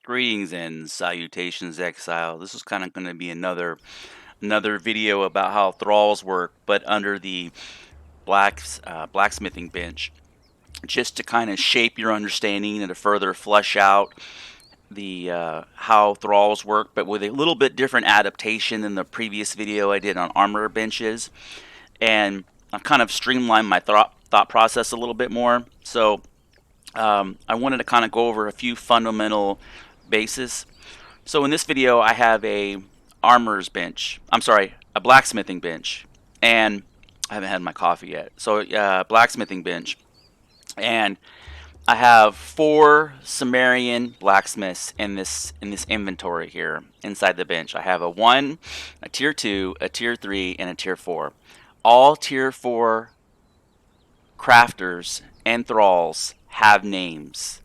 Greetings and salutations, Exile. This is kind of going to be another video about how thralls work, but under the blacksmithing bench, just to kind of shape your understanding and to further flesh out the how thralls work, but with a little bit different adaptation than the previous video I did on armor benches, and I've kind of streamlined my thought process a little bit more. So I wanted to kind of go over a few fundamental bases. So in this video, I have a armorer's bench. I'm sorry, a blacksmithing bench, and I haven't had my coffee yet. So blacksmithing bench, and I have 4 Sumerian blacksmiths in this inventory here inside the bench. I have a 1, a tier 2, a tier 3, and a tier 4. All tier 4 crafters and thralls have names.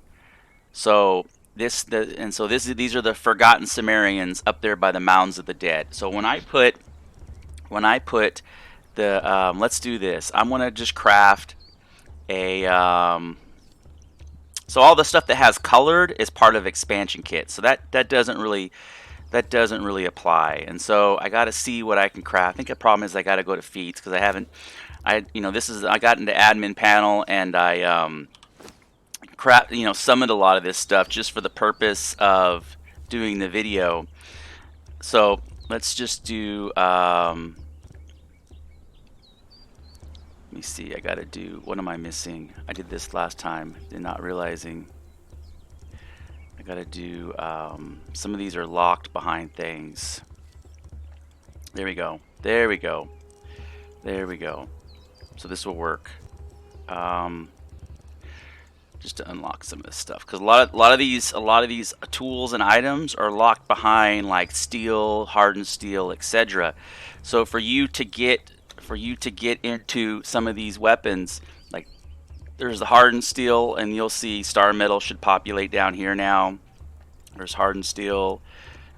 So these are the forgotten Sumerians up there by the mounds of the dead. So when I put the let's do this. I'm gonna just craft a so all the stuff that has colored is part of expansion kit. So that doesn't really apply. And so I got to see what I can craft. I think the problem is I got to go to feats because I got into admin panel and I summoned a lot of this stuff just for the purpose of doing the video. So let's just do let me see, I gotta do, what am I missing? I did this last time, not realizing I gotta do some of these are locked behind things. There we go. So this will work. Just to unlock some of this stuff, because a lot of these tools and items are locked behind like steel, hardened steel, etc. So for you to get into some of these weapons, like there's the hardened steel, and you'll see star metal should populate down here now. There's hardened steel.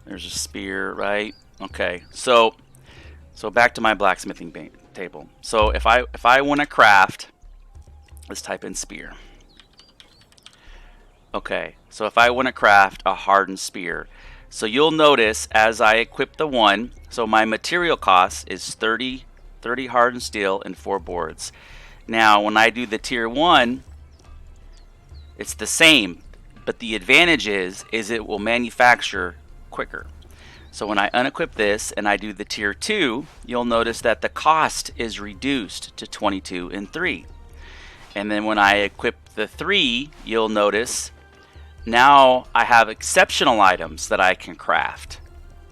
There's a spear, right? Okay, so back to my blacksmithing table. So if I want to craft, let's type in spear. Okay, so if I want to craft a hardened spear, so you'll notice as I equip the 1, so my material cost is 30 hardened steel and 4 boards. Now when I do the tier 1, it's the same, but the advantage is it will manufacture quicker. So when I unequip this and I do the tier 2, you'll notice that the cost is reduced to 22 and 3. And then when I equip the 3, you'll notice now I have exceptional items that I can craft,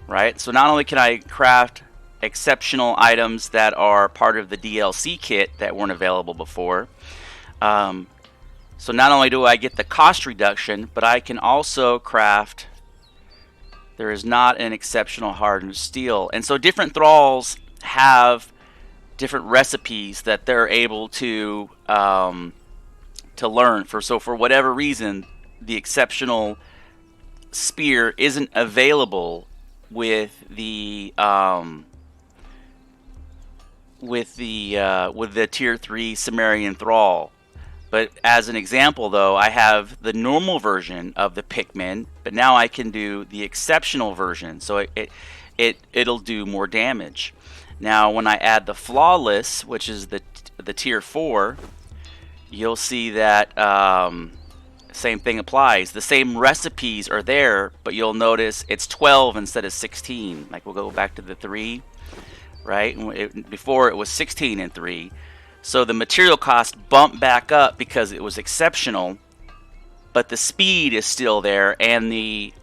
right? So not only can I craft exceptional items that are part of the DLC kit that weren't available before, so not only do I get the cost reduction, but I can also craft, there is not an exceptional hardened steel. And so different thralls have different recipes that they're able to learn. For whatever reason, the exceptional spear isn't available with the tier 3 Sumerian thrall. But as an example, though, I have the normal version of the Pikmin, but now I can do the exceptional version, so it'll do more damage. Now when I add the flawless, which is the tier 4, you'll see that same thing applies. The same recipes are there, but you'll notice it's 12 instead of 16. Like we'll go back to the 3, right? Before it was 16 and 3. So the material cost bumped back up because it was exceptional, but the speed is still there, and the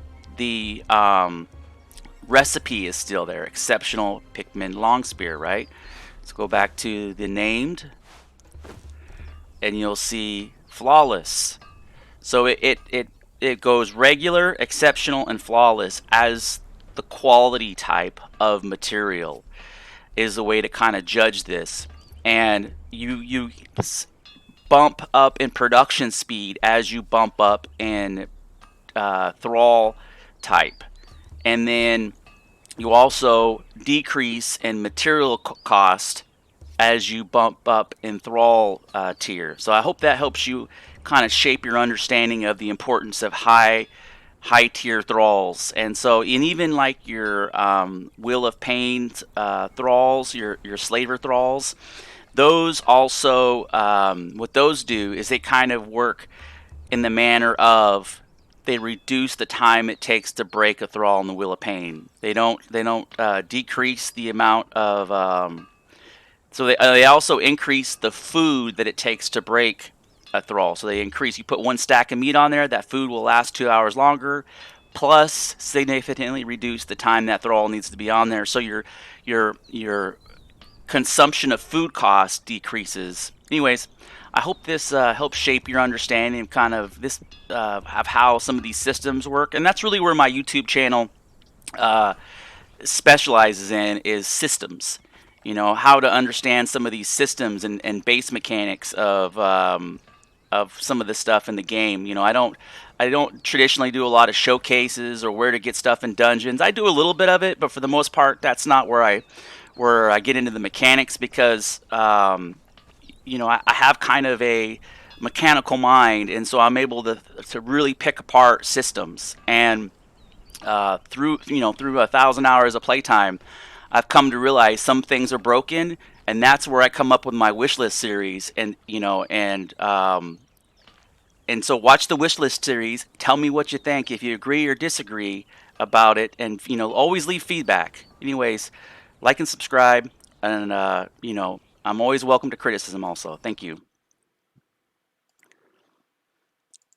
recipe is still there. Exceptional Pikmin long spear, right? Let's go back to the named, and you'll see flawless. So it goes regular, exceptional, and flawless as the quality type of material is the way to kind of judge this. And you bump up in production speed as you bump up in thrall type, and then you also decrease in material cost as you bump up in thrall tier. So I hope that helps you kind of shape your understanding of the importance of high high tier thralls. And so, and even like your Wheel of Pain thralls, your slaver thralls, those also, what those do is they kind of work in the manner of they reduce the time it takes to break a thrall in the Wheel of Pain. They don't decrease the amount of so they also increase the food that it takes to break a thrall. So they increase. You put one stack of meat on there, that food will last 2 hours longer, plus significantly reduce the time that thrall needs to be on there. So your consumption of food costs decreases. Anyways, I hope this helps shape your understanding of kind of this of how some of these systems work, and that's really where my YouTube channel uh, specializes in is systems. You know, how to understand some of these systems and base mechanics of some of the stuff in the game. You know, I don't traditionally do a lot of showcases or where to get stuff in dungeons. I do a little bit of it, but for the most part, that's not where I get into the mechanics because you know I have kind of a mechanical mind, and so I'm able to really pick apart systems and through 1,000 hours of playtime, I've come to realize some things are broken, and that's where I come up with my wish list series. And so watch the wish list series. Tell me what you think, if you agree or disagree about it, and always leave feedback. Anyways, like and subscribe, and I'm always welcome to criticism. Also, thank you.